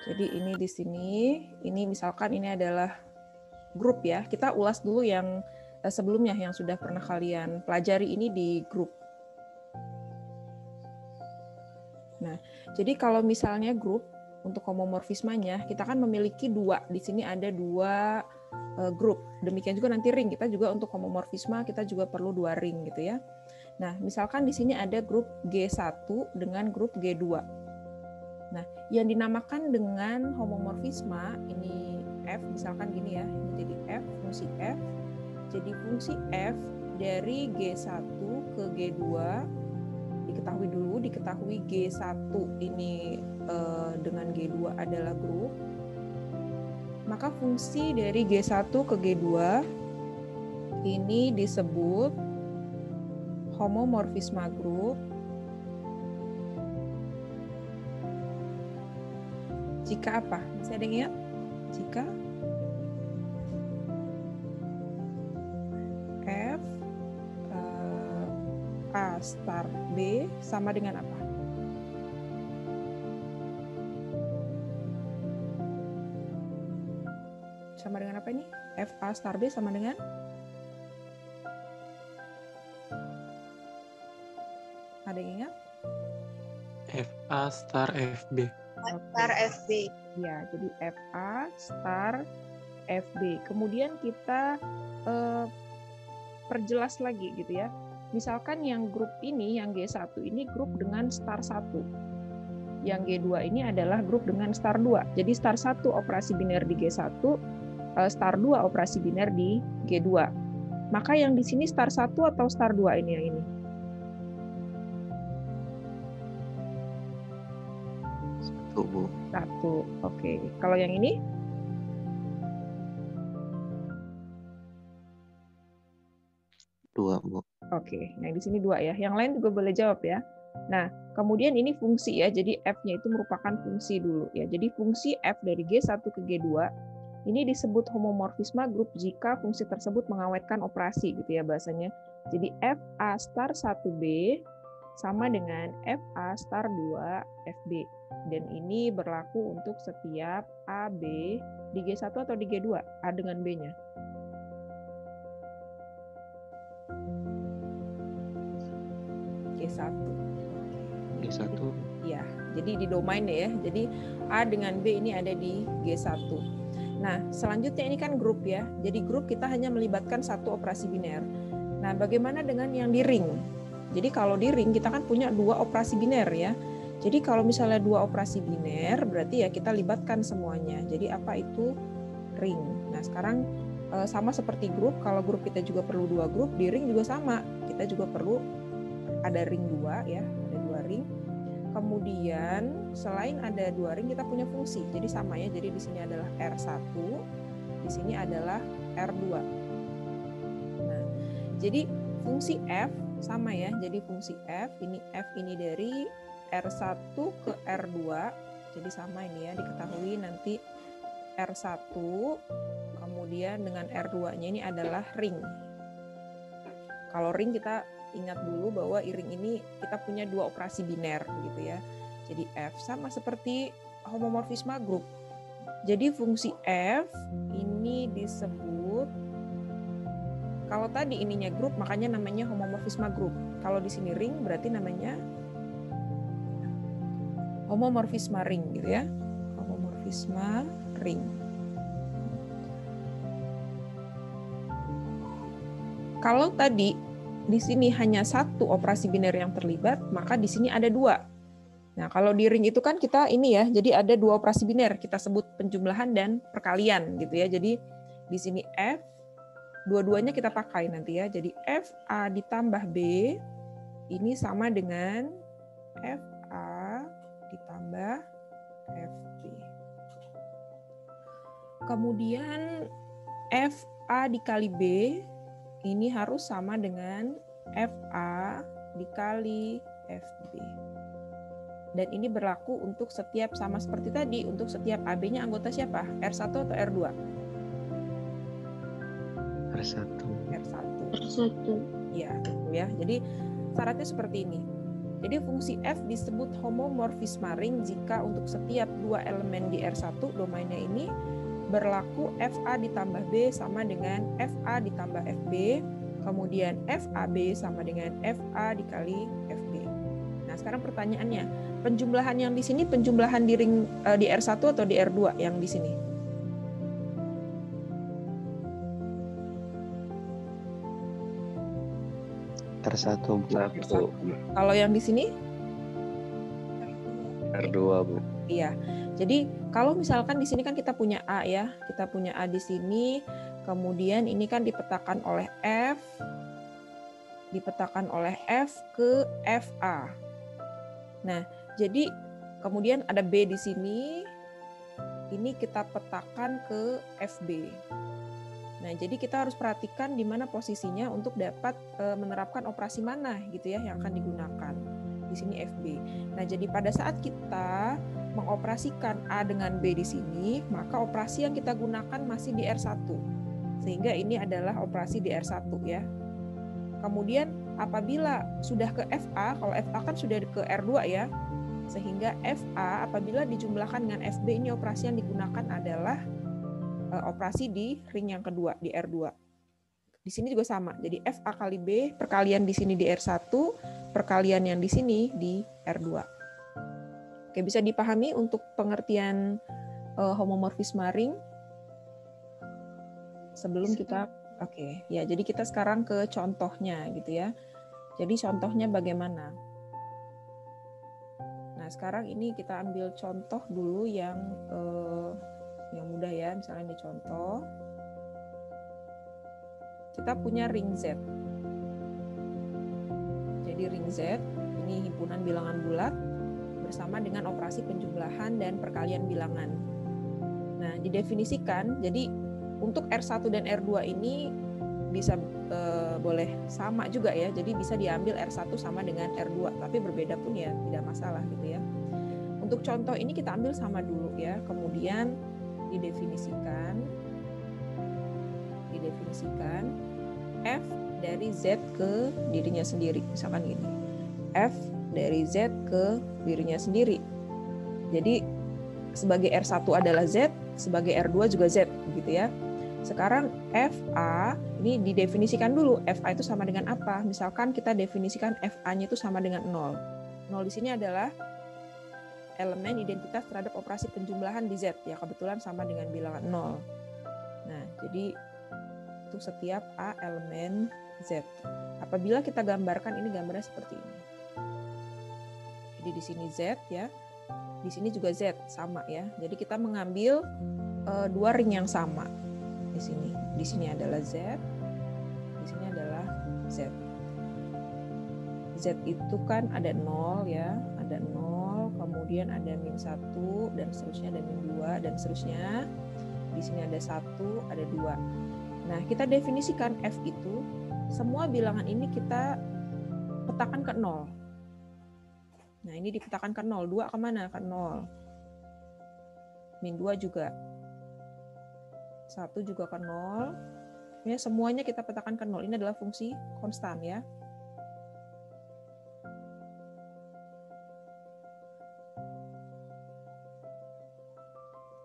Jadi ini di sini, ini misalkan ini adalah grup ya. Kita ulas dulu yang sebelumnya yang sudah pernah kalian pelajari ini di grup. Nah, jadi kalau misalnya grup untuk homomorfismanya, kita kan memiliki dua. Di sini ada dua grup. Demikian juga nanti ring. Kita juga untuk homomorfisma kita juga perlu dua ring gitu ya. Nah, misalkan di sini ada grup G1 dengan grup G2. Nah, yang dinamakan dengan homomorfisma ini F, misalkan gini ya, ini jadi F, fungsi F. Jadi fungsi F dari G1 ke G2 diketahui G1 ini dengan G2 adalah grup. Maka fungsi dari G1 ke G2 ini disebut homomorfisma grup jika apa? Masih ada yang ingat? Jika F A star B sama dengan apa? Sama dengan apa ini? F A star B sama dengan? Ada yang ingat? FA star FB. Star FB. Ya, jadi FA star FB. Kemudian kita perjelas lagi gitu ya. Misalkan yang grup ini, yang G1 ini grup dengan star 1. Yang G2 ini adalah grup dengan star 2. Jadi star 1 operasi biner di G1, star 2 operasi biner di G2. Maka yang di sini star 1 atau star 2 ini yang ini? Bu. 1. Oke. Kalau yang ini? Dua, Bu. Oke. Yang di sini 2 ya. Yang lain juga boleh jawab ya. Nah, kemudian ini fungsi ya. Jadi F-nya itu merupakan fungsi dulu ya. Jadi fungsi F dari G1 ke G2 ini disebut homomorfisma grup jika fungsi tersebut mengawetkan operasi gitu ya bahasanya. Jadi FA star 1B sama dengan FA star 2 FB. Dan ini berlaku untuk setiap AB di G1 atau di G2? A dengan B-nya. G1. G1. Ya, jadi di domainnya ya. Jadi A dengan B ini ada di G1. Nah, selanjutnya ini kan grup ya. Jadi grup kita hanya melibatkan satu operasi biner. Nah, bagaimana dengan yang di ring? Jadi kalau di ring kita kan punya dua operasi biner ya. Jadi kalau misalnya dua operasi biner, berarti ya kita libatkan semuanya. Jadi apa itu ring? Nah sekarang sama seperti grup, kalau grup kita juga perlu dua grup, di ring juga sama. Kita juga perlu ada ring 2 ya, ada 2 ring. Kemudian selain ada 2 ring kita punya fungsi. Jadi sama ya, jadi di sini adalah R1, di sini adalah R2. Nah, jadi fungsi F sama ya, jadi fungsi F ini dari R1 ke R2, jadi sama ini ya, diketahui nanti R1, kemudian dengan R2-nya ini adalah ring. Kalau ring kita ingat dulu bahwa ring ini kita punya dua operasi biner gitu ya. Jadi F sama seperti homomorfisma grup. Jadi fungsi F ini disebut, kalau tadi ininya grup makanya namanya homomorfisma grup. Kalau di sini ring berarti namanya homomorfisma ring gitu ya. Homomorfisma ring. Kalau tadi di sini hanya satu operasi biner yang terlibat, maka di sini ada 2. Nah, kalau di ring itu kan kita ini ya, jadi ada 2 operasi biner, kita sebut penjumlahan dan perkalian gitu ya. Jadi di sini F dua-duanya kita pakai nanti ya. Jadi FA ditambah B ini sama dengan FA ditambah FB. Kemudian FA dikali B ini harus sama dengan FA dikali FB. Dan ini berlaku untuk setiap, sama seperti tadi, untuk setiap AB-nya anggota siapa? R1 atau R2? R1. R1. R1. Ya, ya. Jadi syaratnya seperti ini. Jadi fungsi F disebut homomorfisme ring jika untuk setiap dua elemen di R1 domainnya ini berlaku FA ditambah B sama dengan FA ditambah FB, kemudian FAB sama dengan FA dikali FB. Nah, sekarang pertanyaannya, penjumlahan yang di sini penjumlahan di ring di R1 atau di R2 yang di sini? R1 Bu. R1. Kalau yang di sini? R2 Bu. Iya. Jadi kalau misalkan di sini kan kita punya A ya, kita punya A di sini, kemudian ini kan dipetakan oleh F ke FA. Nah, jadi kemudian ada B di sini, ini kita petakan ke FB. Nah, jadi kita harus perhatikan di mana posisinya untuk dapat menerapkan operasi mana gitu ya yang akan digunakan. Di sini FB. Nah, jadi pada saat kita mengoperasikan A dengan B di sini, maka operasi yang kita gunakan masih di R1. Sehingga ini adalah operasi di R1 ya. Kemudian apabila sudah ke FA, kalau FA kan sudah ke R2 ya, sehingga FA apabila dijumlahkan dengan FB, ini operasi yang digunakan adalah operasi di ring yang kedua, di R2. Di sini juga sama, jadi FA kali B, perkalian di sini di R1, perkalian yang di sini di R2. Oke, bisa dipahami untuk pengertian homomorfisme ring? Sebelum kita, oke, ya jadi kita sekarang ke contohnya gitu ya. Jadi contohnya bagaimana? Nah, sekarang ini kita ambil contoh dulu yang mudah ya, misalnya ini contoh. Kita punya ring Z. Jadi ring Z, ini himpunan bilangan bulat bersama dengan operasi penjumlahan dan perkalian bilangan. Nah, didefinisikan, jadi untuk R1 dan R2 ini bisa boleh sama juga ya, jadi bisa diambil R1 sama dengan R2, tapi berbeda pun ya tidak masalah gitu ya. Untuk contoh ini kita ambil sama dulu ya, kemudian didefinisikan F dari Z ke dirinya sendiri, misalkan gini, F dari Z ke dirinya sendiri. Jadi sebagai R1 adalah Z, sebagai R2 juga Z gitu ya. Sekarang FA ini didefinisikan dulu, FA itu sama dengan apa? Misalkan kita definisikan FA-nya itu sama dengan 0. 0 di sini adalah elemen identitas terhadap operasi penjumlahan di Z, ya kebetulan sama dengan bilangan 0. Nah, jadi untuk setiap A elemen Z. Apabila kita gambarkan, ini gambarnya seperti ini. Jadi di sini Z ya, di sini juga Z sama ya. Jadi kita mengambil dua ring yang sama. Di sini adalah Z, di sini adalah Z. Z itu kan ada 0 ya, ada 0, kemudian ada -1 dan seterusnya, ada -2 dan seterusnya. Di sini ada 1, ada 2. Nah, kita definisikan F itu, semua bilangan ini kita petakan ke 0. Nah, ini dipetakan ke 0, 2 kemana? Ke 0. -2 juga. 1 juga ke 0. Ya, semuanya kita petakan ke 0. Ini adalah fungsi konstan ya.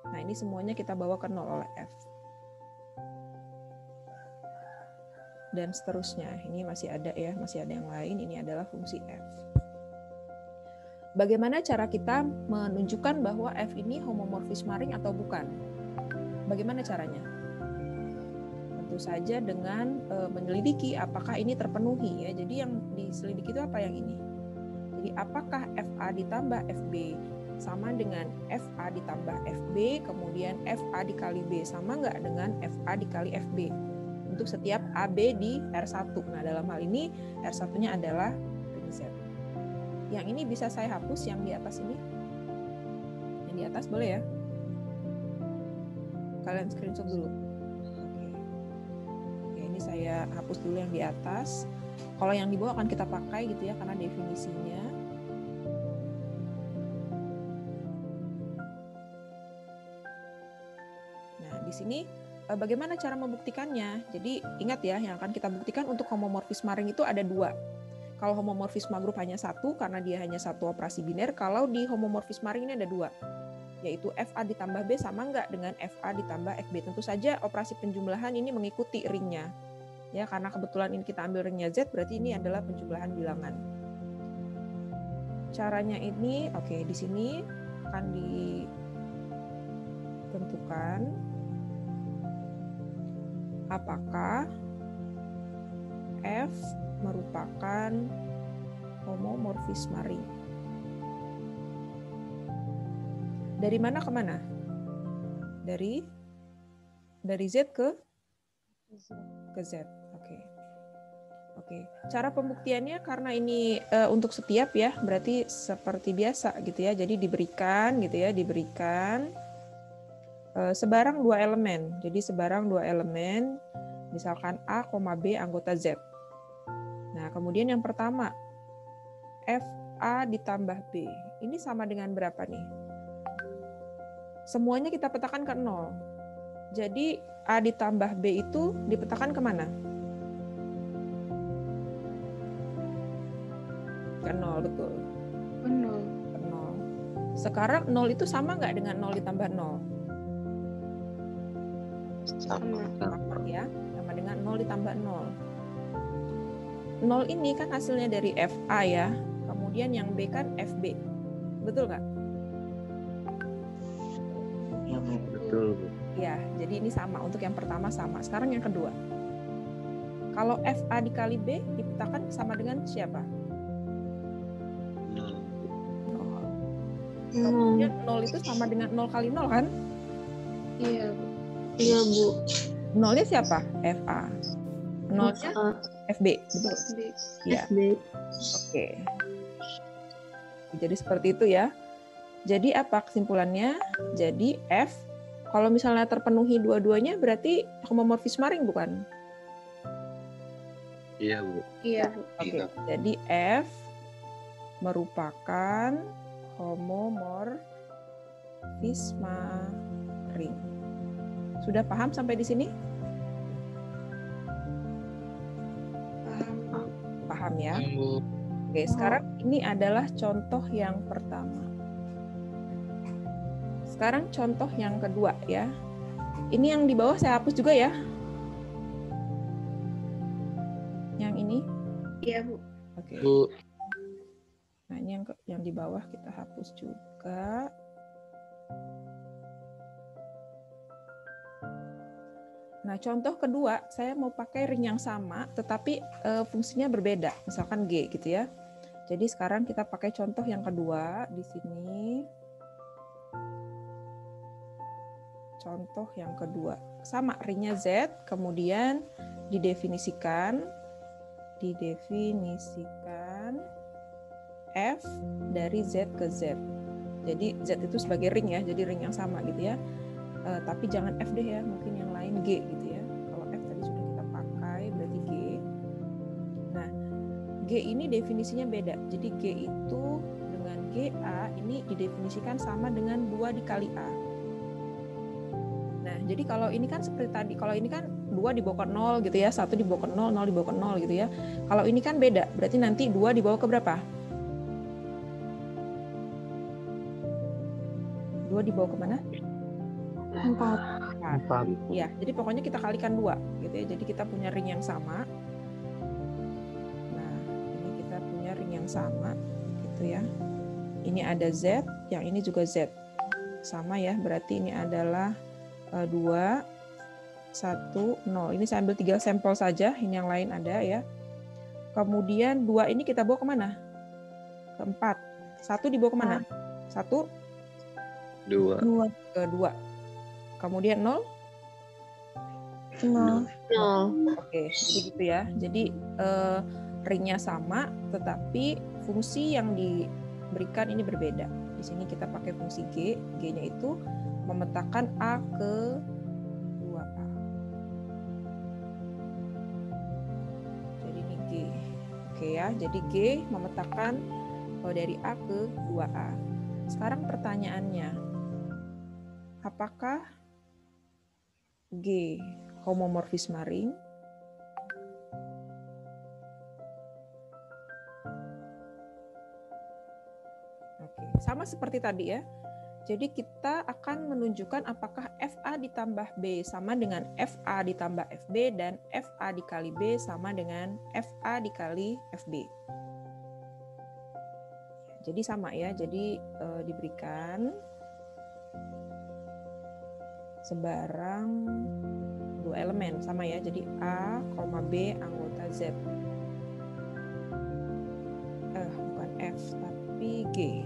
Nah, ini semuanya kita bawa ke 0 oleh F. Dan seterusnya. Ini masih ada ya, masih ada yang lain. Ini adalah fungsi F. Bagaimana cara kita menunjukkan bahwa F ini homomorfisme ring atau bukan? Bagaimana caranya? Tentu saja dengan menyelidiki apakah ini terpenuhi ya. Jadi yang diselidiki itu apa yang ini? Jadi apakah FA ditambah FB sama dengan FA ditambah FB, kemudian FA dikali B sama nggak dengan FA dikali FB untuk setiap AB di R1. Nah, dalam hal ini R1-nya adalah ring Z. Yang ini bisa saya hapus yang di atas ini. Yang di atas boleh ya? Kalian screenshot dulu. Oke, ini saya hapus dulu yang di atas. Kalau yang di bawah akan kita pakai gitu ya, karena definisinya. Nah, di sini bagaimana cara membuktikannya? Jadi ingat ya, yang akan kita buktikan untuk homomorfisme ring itu ada 2. Kalau homomorfisme grup hanya satu karena dia hanya satu operasi biner. Kalau di homomorfisme ring ini ada dua, yaitu FA ditambah B sama nggak dengan FA ditambah FB. Tentu saja operasi penjumlahan ini mengikuti ringnya. Ya, karena kebetulan ini kita ambil ringnya Z, berarti ini adalah penjumlahan bilangan. Caranya ini, oke, di sini akan ditentukan apakah F merupakan homomorfisme ring. Dari mana ke mana? Dari Z ke Z. Oke. Cara pembuktiannya karena ini untuk setiap ya, berarti seperti biasa gitu ya. Jadi diberikan sebarang dua elemen. Jadi sebarang dua elemen, misalkan A, B anggota Z. Nah, kemudian yang pertama, FA ditambah B. Ini sama dengan berapa nih? Semuanya kita petakan ke 0. Jadi A ditambah B itu dipetakan kemana? Ke 0, betul. Ke 0. Ke 0. Sekarang 0 itu sama nggak dengan 0 ditambah 0? Sama. Sama ya, sama dengan 0 ditambah 0. 0 ini kan hasilnya dari FA ya, kemudian yang B kan FB. Betul nggak? Ya, Bu. Betul, Bu. Ya, jadi ini sama. Untuk yang pertama sama. Sekarang yang kedua. Kalau FA dikali B dipetakan sama dengan siapa? 0. 0. Kemudian 0 itu sama dengan 0 kali 0 kan? Iya, Bu. Iya, Bu. 0-nya siapa? FA. 0-nya FB, betul? FB. Iya. Oke. Jadi seperti itu ya. Jadi apa kesimpulannya? Jadi F, kalau misalnya terpenuhi dua-duanya berarti homomorfisme ring bukan? Iya, Bu. Iya, Bu. Oke. Jadi F merupakan homomorfisme ring. Sudah paham sampai di sini? Paham ya? Bu. Oke, sekarang ini adalah contoh yang pertama. Sekarang contoh yang kedua ya. Ini yang di bawah saya hapus juga ya. Yang ini? Iya, Bu. Oke. Bu. Nah, ini yang di bawah kita hapus juga. Nah, contoh kedua, saya mau pakai ring yang sama, tetapi fungsinya berbeda. Misalkan G gitu ya. Jadi sekarang kita pakai contoh yang kedua di sini. Contoh yang kedua. Sama, ringnya Z, kemudian didefinisikan F dari Z ke Z. Jadi Z itu sebagai ring ya, jadi ring yang sama gitu ya. Tapi jangan F deh ya, mungkin yang lain G gitu ya. Kalau F tadi sudah kita pakai, berarti G. Nah, G ini definisinya beda. Jadi G itu dengan GA ini didefinisikan sama dengan 2 dikali A. Nah, jadi kalau ini kan seperti tadi, kalau ini kan 2 dibawa ke 0 gitu ya, 1 dibawa ke 0, 0 dibawa ke 0 gitu ya. Kalau ini kan beda, berarti nanti 2 dibawa ke berapa? 2 dibawa ke mana? 4. Ya, jadi pokoknya kita kalikan 2 gitu ya. Jadi kita punya ring yang sama. Nah, ini kita punya ring yang sama gitu ya. Ini ada Z, yang ini juga Z. Sama ya, berarti ini adalah 2 1 0. Ini saya ambil 3 sampel saja, ini yang lain ada ya. Kemudian 2 ini kita bawa kemana? Ke 4. 1 dibawa kemana? 1 2 ke 2. Kemudian 0? 0. Oke, jadi gitu ya. Jadi ringnya sama, tetapi fungsi yang diberikan ini berbeda. Di sini kita pakai fungsi G. G-nya itu memetakan A ke 2A. Jadi ini G. Oke ya, jadi G memetakan dari A ke 2A. Sekarang pertanyaannya, apakah G homomorfisme ring? sama seperti tadi ya. Jadi kita akan menunjukkan apakah FA ditambah B sama dengan FA ditambah FB dan FA dikali B sama dengan FA dikali FB. Jadi sama ya, jadi diberikan sebarang dua elemen sama ya, jadi A, B anggota Z. Bukan F tapi G.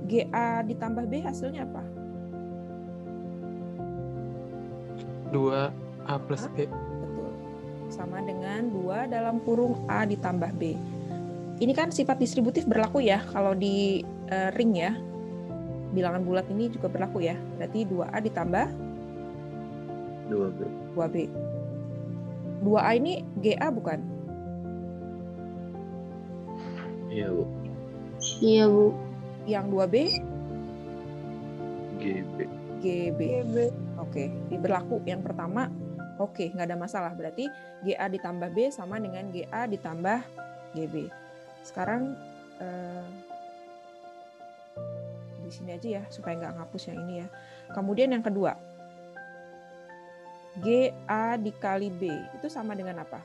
GA ditambah B hasilnya apa? 2A plus B. Betul. Sama dengan 2 dalam kurung A ditambah B. Ini kan sifat distributif berlaku ya kalau di ring ya. Bilangan bulat ini juga berlaku ya. Berarti 2A ditambah 2B. 2B. 2A ini GA bukan? Iya, Bu. Iya, Bu. Yang 2B GB. GB. Oke, berlaku yang pertama. Oke, nggak ada masalah. Berarti GA ditambah B sama dengan GA ditambah GB. Sekarang di sini aja ya supaya nggak ngapus yang ini ya. Kemudian yang kedua, GA dikali B itu sama dengan apa?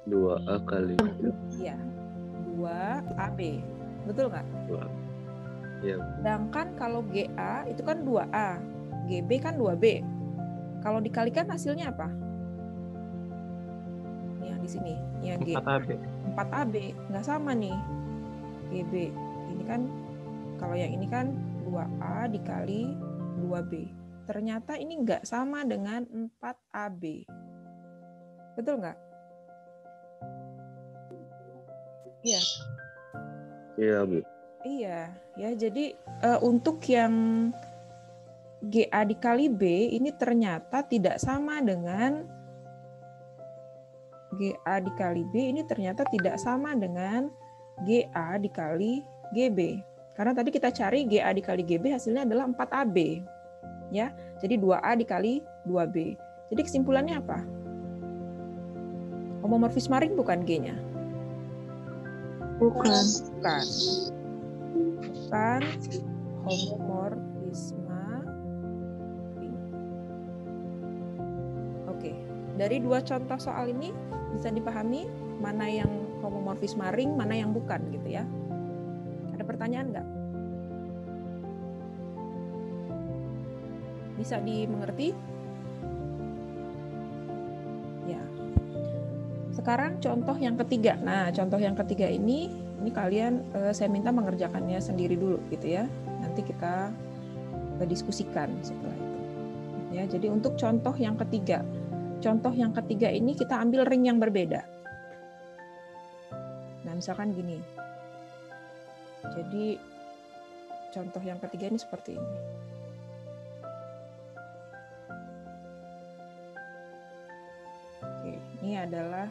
2A kali Iya, 2AB. Betul nggak? 2A. Iya, Bu. Sedangkan kalau GA itu kan 2A, GB kan 2B. Kalau dikalikan hasilnya apa? Yang di sini, yang G. 4AB. 4AB, nggak sama nih. GB. Ini kan, kalau yang ini kan 2A dikali 2B. Ternyata ini nggak sama dengan 4AB. Betul nggak? Iya. Iya, Bu. Iya, ya jadi untuk yang GA dikali B ini ternyata tidak sama dengan GA dikali B ini ternyata tidak sama dengan GA dikali GB. Karena tadi kita cari GA dikali GB hasilnya adalah 4AB. Ya, jadi 2A dikali 2B. Jadi kesimpulannya apa? Homomorfisme ring bukan G-nya? Bukan. Bukan. Bukan homomorfisme ring. Oke, dari dua contoh soal ini bisa dipahami mana yang homomorfisme ring, mana yang bukan gitu ya. Ada pertanyaan nggak? Bisa dimengerti? Ya. Sekarang contoh yang ketiga. Nah, contoh yang ketiga ini kalian saya minta mengerjakannya sendiri dulu gitu ya. Nanti kita diskusikan setelah itu. Ya, jadi untuk contoh yang ketiga. Contoh yang ketiga ini kita ambil ring yang berbeda. Nah, misalkan gini. Jadi contoh yang ketiga ini seperti ini. Oke, ini adalah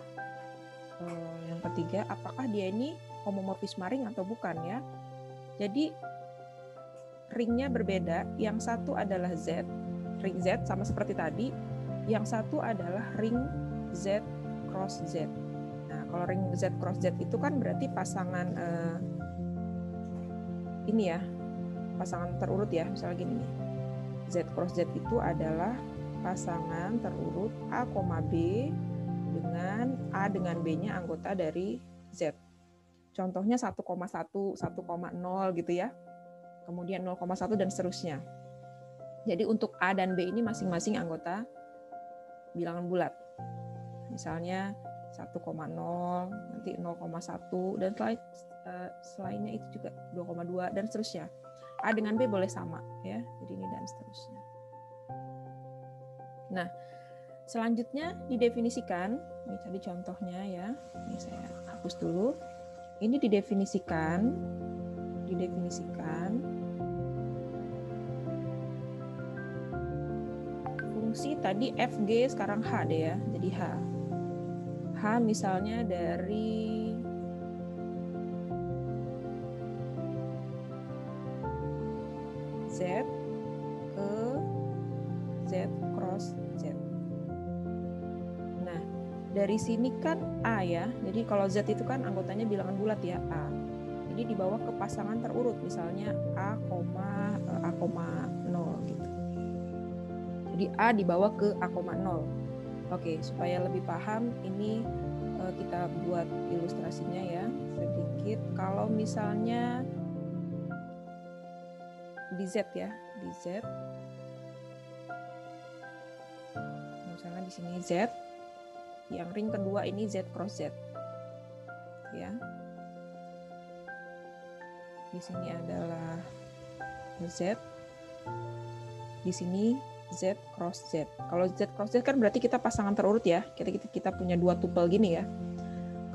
yang ketiga, apakah dia ini homomorfisme ring atau bukan ya. Jadi ringnya berbeda, yang satu adalah Z, ring Z sama seperti tadi, yang satu adalah ring Z cross Z. Nah, kalau ring Z cross Z itu kan berarti pasangan ini ya, pasangan terurut ya, misalnya gini nih. Z cross Z itu adalah pasangan terurut A, B dengan A dengan B-nya anggota dari Z. Contohnya 1,1, 1,0 gitu ya. Kemudian 0,1 dan seterusnya. Jadi untuk A dan B ini masing-masing anggota bilangan bulat. Misalnya 1,0, nanti 0,1 dan selainnya itu juga 2,2 dan seterusnya. A dengan B boleh sama ya. Jadi ini dan seterusnya. Nah, selanjutnya didefinisikan, ini tadi contohnya ya. Ini saya hapus dulu. Ini didefinisikan fungsi tadi FG sekarang H deh ya. Jadi H misalnya dari Z ke Z cross Z. Nah, dari sini kan A ya. Jadi kalau Z itu kan anggotanya bilangan bulat ya, A. Jadi dibawa ke pasangan terurut, misalnya A, A, 0 gitu. Jadi A dibawa ke A, 0. Oke, supaya lebih paham ini kita buat ilustrasinya ya sedikit. Kalau misalnya di Z ya, di Z. Misalnya di sini Z. Yang ring kedua ini Z cross Z. Ya. Di sini adalah Z. Di sini Z cross Z. Kalau Z cross Z kan berarti kita pasangan terurut ya. Kita punya dua tupel gini ya.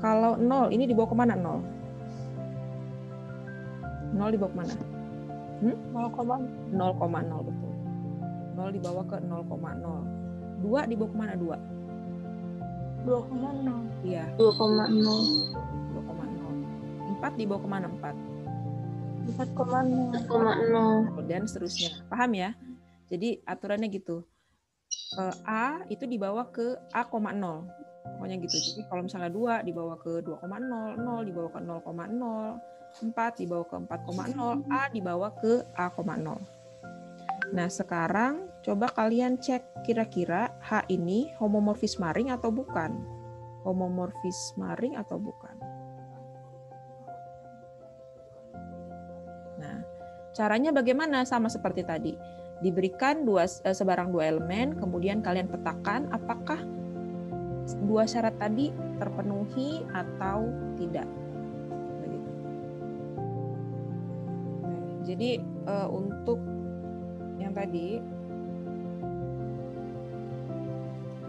Kalau 0 ini dibawa kemana 0? 0 dibawa kemana? 0,0 betul. 0 dibawa ke 0,0. 2 dibawa kemana 2? 2,0. Iya. 2,0. 2,0. 4 dibawa kemana 4? 4,0. Dan seterusnya. Paham ya? Jadi aturannya gitu. A itu dibawa ke A, 0. Pokoknya gitu. Jadi kalau misalnya 2 dibawa ke 2,0, 0 dibawa ke 0,0, 4 dibawa ke 4,0, A dibawa ke A, 0. Nah, sekarang coba kalian cek kira-kira H ini homomorfisme ring atau bukan? Homomorfisme ring atau bukan? Nah, caranya bagaimana? Sama seperti tadi. Diberikan sebarang dua elemen, kemudian kalian petakan apakah dua syarat tadi terpenuhi atau tidak. Begitu. Nah, jadi untuk yang tadi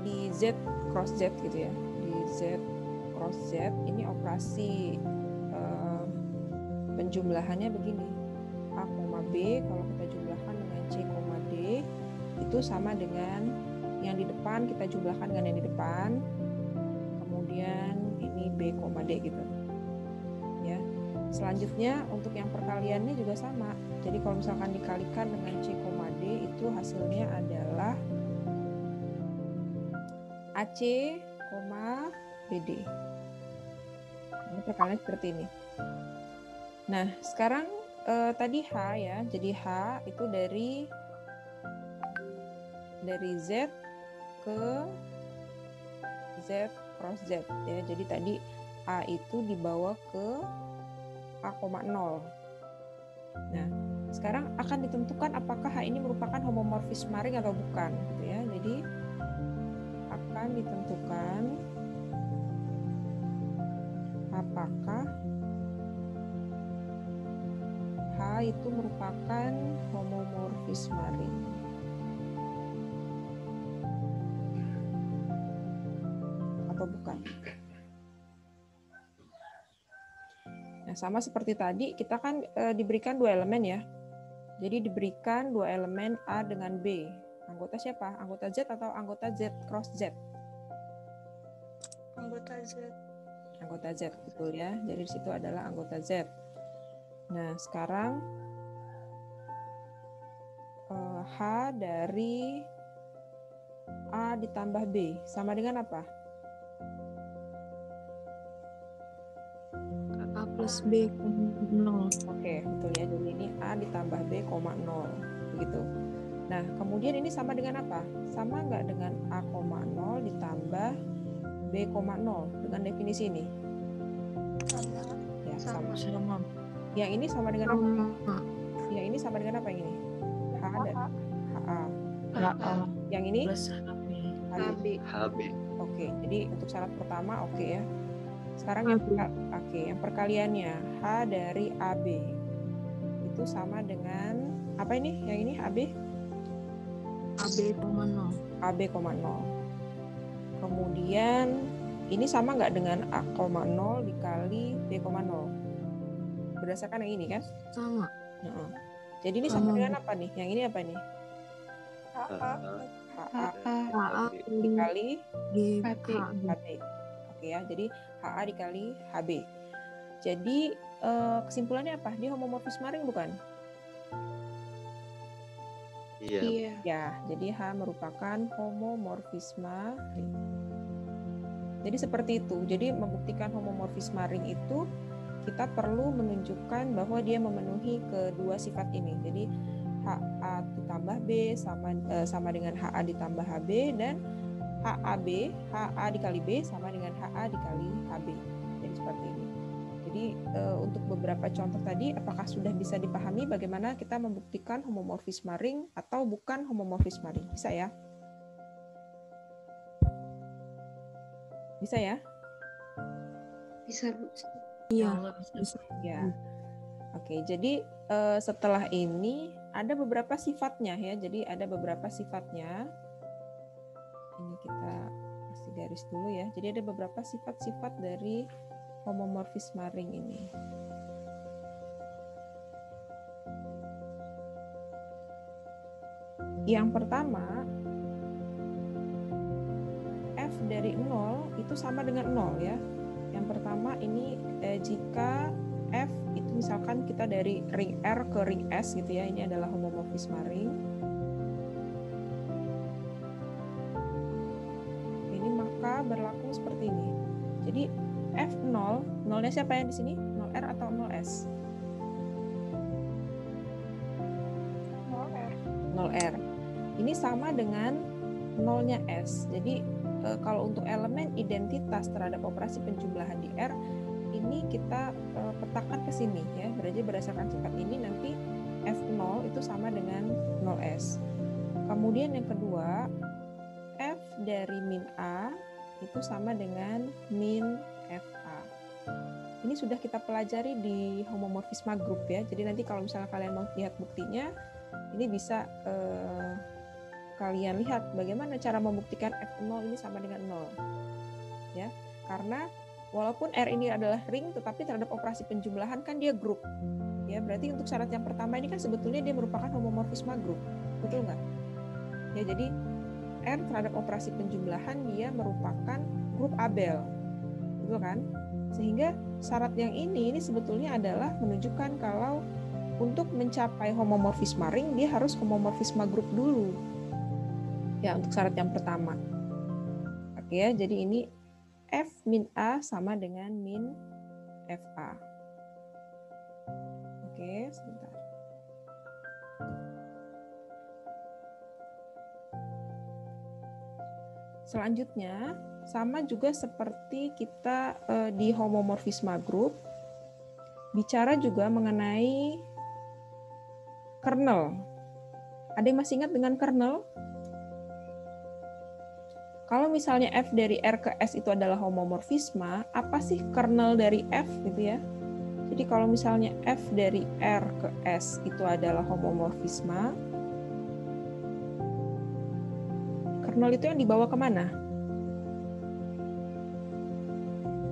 di Z cross Z gitu ya, di Z cross Z ini operasi penjumlahannya begini. A, B kalau kita jumlahkan dengan C, D itu sama dengan yang di depan kita jumlahkan dengan yang di depan, kemudian ini B, D gitu ya. Selanjutnya untuk yang perkaliannya juga sama. Jadi kalau misalkan dikalikan dengan C, D itu hasilnya adalah AC, BD. Ini perkalian seperti ini. Nah, sekarang tadi H ya. Jadi H itu dari Z ke Z cross Z ya. Jadi tadi A itu dibawa ke A, 0. Nah, sekarang akan ditentukan apakah H ini merupakan homomorfisme ring atau bukan gitu ya. Jadi akan ditentukan apakah H itu merupakan homomorfisme ring atau bukan. Nah, sama seperti tadi, kita kan diberikan dua elemen ya. Jadi diberikan dua elemen A dengan B. Anggota siapa? Anggota Z atau anggota Z cross Z? Anggota Z. Anggota Z, betul ya. Jadi di situ adalah anggota Z. Nah, sekarang H dari A ditambah B sama dengan apa? A plus B, 0. Oke, betul ya. Jadi ini A ditambah B, 0. Begitu. Nah, kemudian ini sama dengan apa? Sama nggak dengan A, 0 ditambah B, 0 dengan definisi ini? Sama. Ya, Sama. sama. Yang ini sama dengan apa? Yang ini sama dengan apa yang ini? H dan HA. Yang ini? Plus HB. Oke, jadi untuk syarat pertama oke ya. Sekarang yang perkaliannya H dari AB itu sama dengan apa ini? Yang ini AB? AB, 0. Kemudian ini sama nggak dengan A, 0 dikali B, 0? Berdasarkan yang ini kan? Sama. Jadi ini sama dengan apa nih? Yang ini apa nih? HA dikali HB. HB. Oke ya, jadi HA dikali HB. Jadi kesimpulannya apa? Dia homomorfisme ring bukan? Iya. Ya, jadi H merupakan homomorfisme ring. Jadi seperti itu. Jadi membuktikan homomorfisme ring itu kita perlu menunjukkan bahwa dia memenuhi kedua sifat ini. Jadi HA ditambah B sama dengan HA ditambah HB, dan HAB, HA dikali B sama dengan HA dikali HB. Jadi seperti ini. Jadi untuk beberapa contoh tadi, apakah sudah bisa dipahami bagaimana kita membuktikan homomorfisme ring atau bukan homomorfisme ring? Bisa ya? Bisa ya? Bisa, Bu. Iya. Bisa. Ya. Oke, jadi setelah ini ada beberapa sifatnya ya. Jadi ada beberapa sifatnya. Ini kita kasih garis dulu ya. Jadi ada beberapa sifat-sifat dari homomorfisme ring ini. Yang pertama, F dari 0 itu sama dengan 0 ya. Yang pertama ini jika F itu misalkan kita dari ring R ke ring S gitu ya, ini adalah homomorfisme ring. Ini maka berlaku seperti ini. Jadi F0, 0-nya siapa yang di sini? 0R atau 0S? 0R. 0R. Ini sama dengan 0-nya S. Jadi kalau untuk elemen identitas terhadap operasi penjumlahan di R, ini kita petakan ke sini ya. Berarti berdasarkan sifat ini nanti F0 itu sama dengan 0S. Kemudian yang kedua, F dari min A itu sama dengan min FA. Ini sudah kita pelajari di homomorfisme group ya. Jadi nanti kalau misalnya kalian mau lihat buktinya, ini bisa kalian lihat bagaimana cara membuktikan F0 ini sama dengan 0. Ya, karena walaupun R ini adalah ring, tetapi terhadap operasi penjumlahan kan dia grup. Ya, berarti untuk syarat yang pertama ini kan sebetulnya dia merupakan homomorfisme grup. Betul nggak? Ya, jadi R terhadap operasi penjumlahan dia merupakan grup Abel. Betul kan? Sehingga syarat yang ini sebetulnya adalah menunjukkan kalau untuk mencapai homomorfisme ring dia harus homomorfisme grup dulu. Ya, untuk syarat yang pertama. Oke ya, jadi ini F min A sama dengan min FA. Oke, sebentar. Selanjutnya, sama juga seperti kita di homomorfisme group, bicara juga mengenai kernel. Ada yang masih ingat dengan kernel? Kalau misalnya F dari R ke S itu adalah homomorfisme, apa sih kernel dari F gitu ya? Jadi kalau misalnya F dari R ke S itu adalah homomorfisme, kernel itu yang dibawa kemana?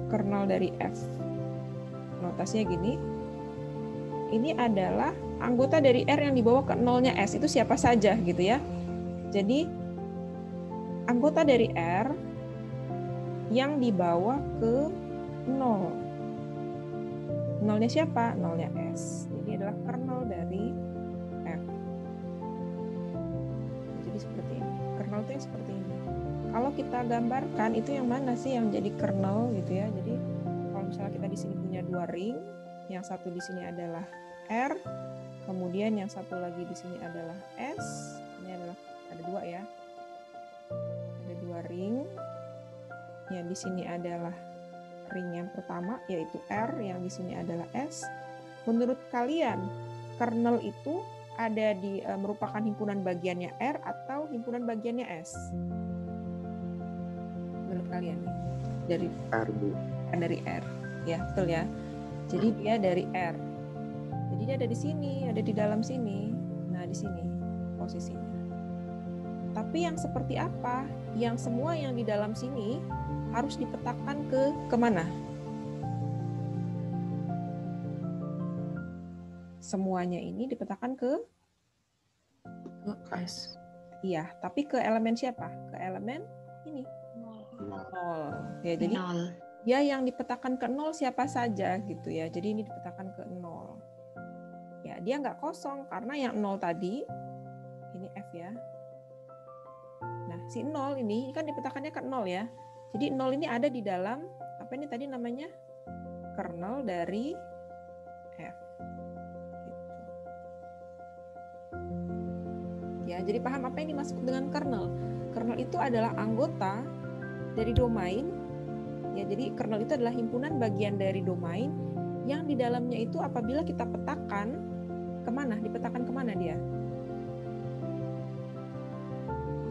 Kernel dari F. Notasinya gini. Ini adalah anggota dari R yang dibawa ke nolnya S. Itu siapa saja gitu ya. Jadi anggota dari R yang dibawa ke 0. Nolnya siapa? Nolnya S. Jadi adalah kernel dari F. Jadi seperti ini. Kernel itu yang seperti ini. Kalau kita gambarkan itu yang mana sih yang jadi kernel gitu ya. Jadi kalau misalnya kita di sini punya dua ring, yang satu di sini adalah R, kemudian yang satu lagi di sini adalah S. Ini adalah ada dua ya. Ring yang di sini adalah ring yang pertama yaitu R, yang di sini adalah S. Menurut kalian kernel itu ada di merupakan himpunan bagiannya R atau himpunan bagiannya S? Menurut kalian dari R, Bu. Dari R. Ya, betul ya. Jadi dia dari R. Jadi dia ada di sini, ada di dalam sini. Nah, di sini posisinya. Tapi yang seperti apa? Yang semua yang di dalam sini harus dipetakan ke kemana? Semuanya ini dipetakan ke S. Iya, tapi ke elemen siapa? Ke elemen ini. 0. Ya, jadi 0. ya yang dipetakan ke 0 siapa saja gitu ya. Jadi ini dipetakan ke 0. Ya, dia nggak kosong karena yang 0 tadi ini F ya. Nah, si 0 ini kan dipetakannya ke 0 ya. Jadi 0 ini ada di dalam apa ini tadi namanya? Kernel dari F. Gitu. Ya, jadi paham apa yang dimaksud dengan kernel? Kernel itu adalah anggota dari domain. Ya, jadi kernel itu adalah himpunan bagian dari domain yang di dalamnya itu apabila kita petakan kemana? Dipetakan kemana dia?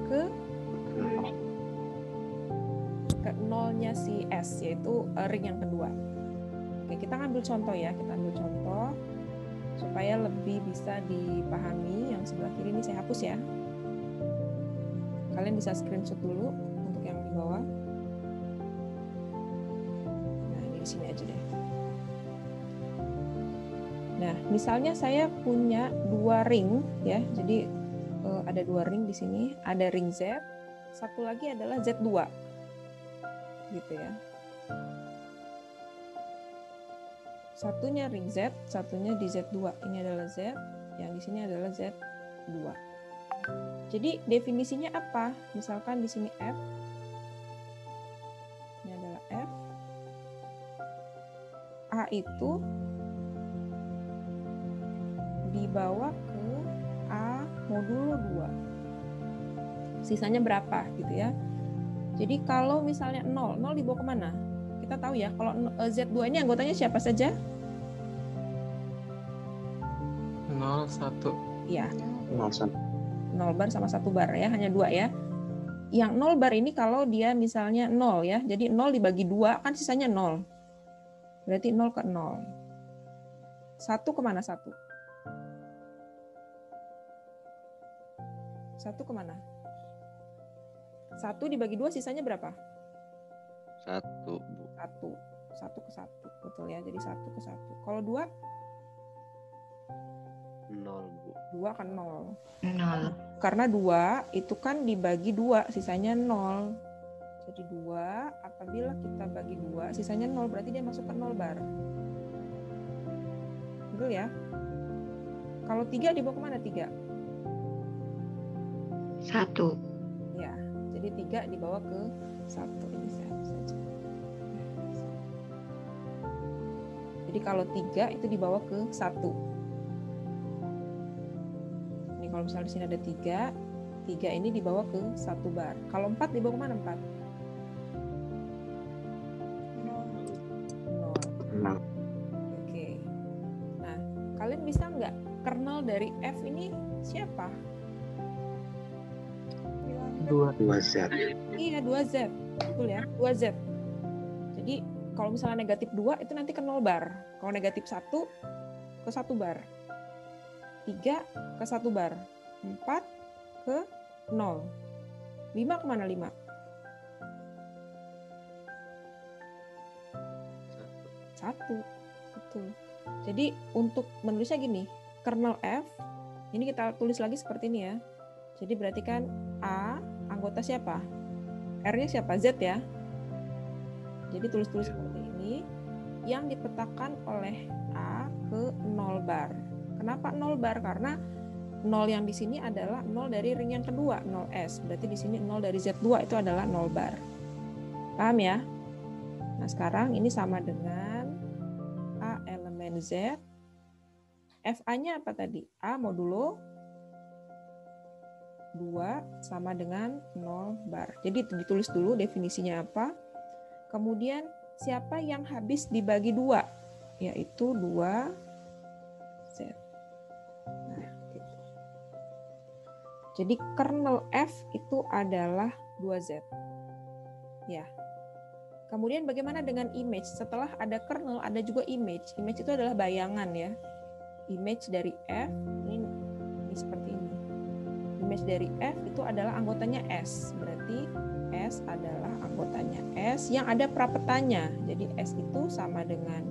Ke nolnya si S, yaitu ring yang kedua. Oke, kita ngambil contoh ya. Kita ambil contoh supaya lebih bisa dipahami. Yang sebelah kiri ini saya hapus ya. Kalian bisa screenshot dulu untuk yang di bawah. Nah, ini di sini aja deh. Nah, misalnya saya punya 2 ring ya. Jadi ada 2 ring di sini. Ada ring Z, satu lagi adalah Z2. Gitu ya. Satunya ring Z, satunya di Z2. Ini adalah Z, yang di sini adalah Z2. Jadi definisinya apa? Misalkan di sini F. Ini adalah F. A itu dibawa ke A modulo 2. Sisanya berapa gitu ya. Jadi kalau misalnya 0 dibawa kemana? Kita tahu ya, kalau Z2 ini anggotanya siapa saja? 0, 1. Iya, 0 0 bar sama 1 bar ya, hanya 2 ya. Yang 0 bar ini kalau dia misalnya 0 ya, jadi 0 dibagi 2 kan sisanya 0. Berarti 0 ke 0. 1 kemana 1? 1 kemana? 1 dibagi 2 sisanya berapa? 1, Bu. 1. 1 ke 1. Betul ya, jadi 1 ke 1. Kalau 2? 0, Bu. 2 kan 0. 0. Karena 2 itu kan dibagi 2, sisanya 0. Jadi 2, apabila kita bagi 2, sisanya 0, berarti dia masuk ke 0 bar. Betul ya? Kalau 3 dibawa kemana 3? 1. Ya, jadi 3 dibawa ke 1. Ini saya hapus saja. Jadi kalau 3 itu dibawa ke 1. Ini kalau misalnya di sini ada 3, 3 ini dibawa ke 1 bar. Kalau 4 dibawa kemana 4? 0. 0. Oke. Nah, kalian bisa nggak kernel dari F ini siapa? 2. 2Z. Iya, 2Z. Betul ya, 2Z. Jadi kalau misalnya negatif 2 itu nanti ke 0 bar. Kalau negatif 1 ke 1 bar. 3 ke 1 bar. 4 ke 0. 5 kemana 5? 1. Betul. Jadi untuk menulisnya gini, kernel F, ini kita tulis lagi seperti ini ya. Jadi berarti kan A, anggota siapa? R-nya siapa? Z ya. Jadi tulis-tulis seperti ini, yang dipetakan oleh A ke 0 bar. Kenapa 0 bar? Karena 0 yang di sini adalah 0 dari ring yang kedua, 0S. Berarti di sini 0 dari Z2 itu adalah 0 bar. Paham ya? Nah, sekarang ini sama dengan A elemen Z. FA-nya apa tadi? A modulo 2 sama dengan 0 bar. Jadi ditulis dulu definisinya apa. Kemudian siapa yang habis dibagi 2? Yaitu 2Z. Nah, gitu. Jadi kernel F itu adalah 2Z. Ya. Kemudian bagaimana dengan image? Setelah ada kernel, ada juga image. Image itu adalah bayangan ya. Image dari F ini seperti ini. Image dari F itu adalah anggotanya S. Berarti S adalah anggotanya S yang ada prapetanya. Jadi S itu sama dengan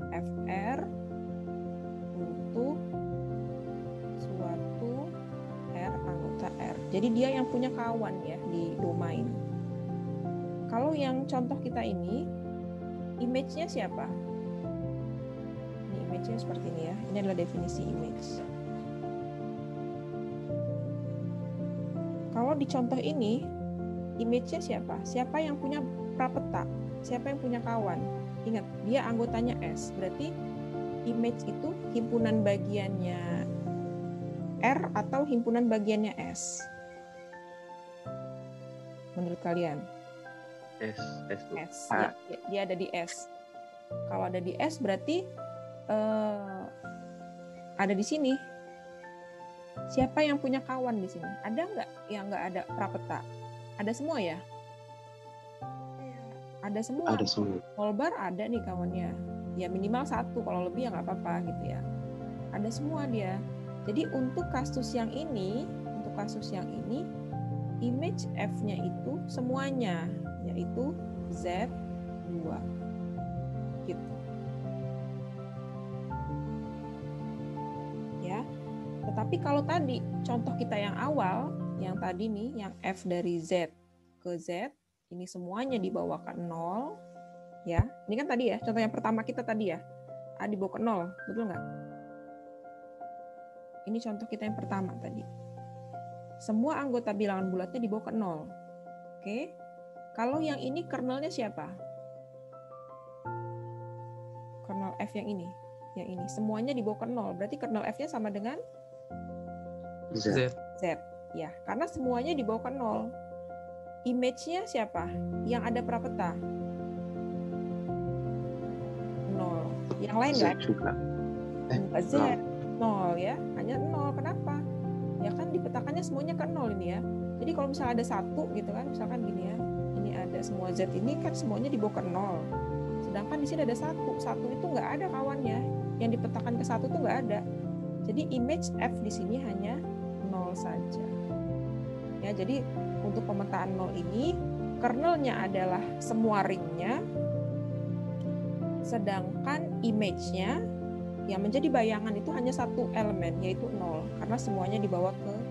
FR untuk suatu R anggota R. Jadi dia yang punya kawan ya di domain. Kalau yang contoh kita ini, image-nya siapa? Ini image-nya seperti ini ya. Ini adalah definisi image. Kalau di contoh ini, image-nya siapa? Siapa yang punya prapeta. Siapa yang punya kawan? Ingat, dia anggotanya S. Berarti image itu himpunan bagiannya R atau himpunan bagiannya S? Menurut kalian? S Bu. S. Ya, dia ada di S. Kalau ada di S berarti ada di sini. Siapa yang punya kawan di sini? Ada nggak yang nggak ada prapeta? Ada semua ya? Ada semua. Ada semua. Polbar ada nih kawannya. Ya minimal satu, kalau lebih ya nggak apa-apa gitu ya. Ada semua dia. Jadi untuk kasus yang ini, image F-nya itu semuanya, yaitu Z2. Gitu. Ya. Tetapi kalau tadi contoh kita yang awal, yang tadi nih, yang F dari Z ke Z, ini semuanya dibawa ke 0, ya. Ini kan tadi ya, contoh yang pertama kita tadi ya, A dibawa ke 0, betul nggak? Ini contoh kita yang pertama tadi. Semua anggota bilangan bulatnya dibawa ke 0. Oke. Kalau yang ini kernelnya siapa? Kernel F yang ini. Yang ini. Semuanya dibawa ke 0. Berarti kernel F-nya sama dengan Z. Z. Ya, karena semuanya dibawa ke 0. Image-nya siapa? Yang ada prapeta? 0. Yang lain Z nggak? juga. Enggak, Z. 0 ya. Hanya 0. Kenapa? Ya kan dipetakannya semuanya ke 0 ini ya. Jadi kalau misalnya ada 1 gitu kan, misalkan gini ya. Ini ada semua Z ini kan semuanya dibawa ke 0. Sedangkan di sini ada 1. 1 itu nggak ada kawannya. Yang dipetakan ke 1 itu nggak ada. Jadi image F di sini hanya 0 saja. Ya, jadi untuk pemetaan 0 ini kernelnya adalah semua ringnya, sedangkan image-nya yang menjadi bayangan itu hanya satu elemen, yaitu 0, karena semuanya dibawa ke 0.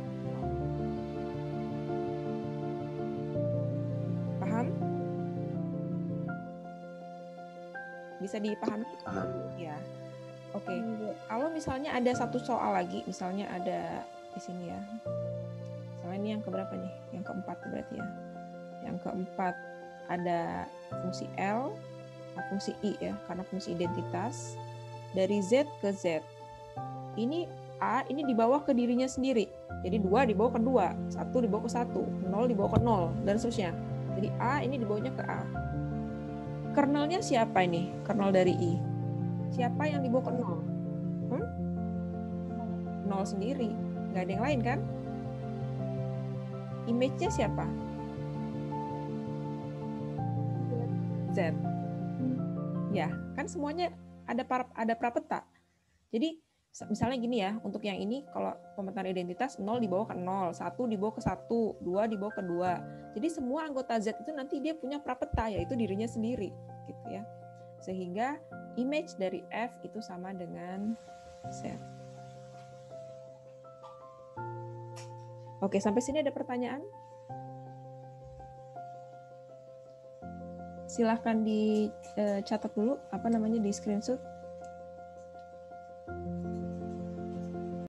Paham? Bisa dipahami? Ya. Oke. Kalau misalnya ada satu soal lagi, misalnya ada di sini ya. Misalnya ini yang keberapa nih? Yang keempat berarti ya. Yang keempat ada fungsi L, fungsi I ya, karena fungsi identitas. Dari Z ke Z. Ini A ini dibawa ke dirinya sendiri. Jadi 2 dibawa ke 2, 1 dibawa ke 1, 0 dibawa ke 0, dan seterusnya. Jadi A ini dibawanya ke A. Kernelnya siapa ini? Kernel dari I. Siapa yang dibawa ke 0? 0 sendiri. Nggak ada yang lain kan? Image-nya siapa? Z. Ya, kan semuanya ada prapeta. Jadi misalnya gini ya, untuk yang ini kalau pemetaan identitas 0 dibawa ke 0, 1 dibawa ke 1, 2 dibawa ke 2. Jadi semua anggota Z itu nanti dia punya prapeta, yaitu dirinya sendiri gitu ya. Sehingga image dari F itu sama dengan Z. Oke, sampai sini ada pertanyaan? Silahkan dicatat dulu, di screenshot.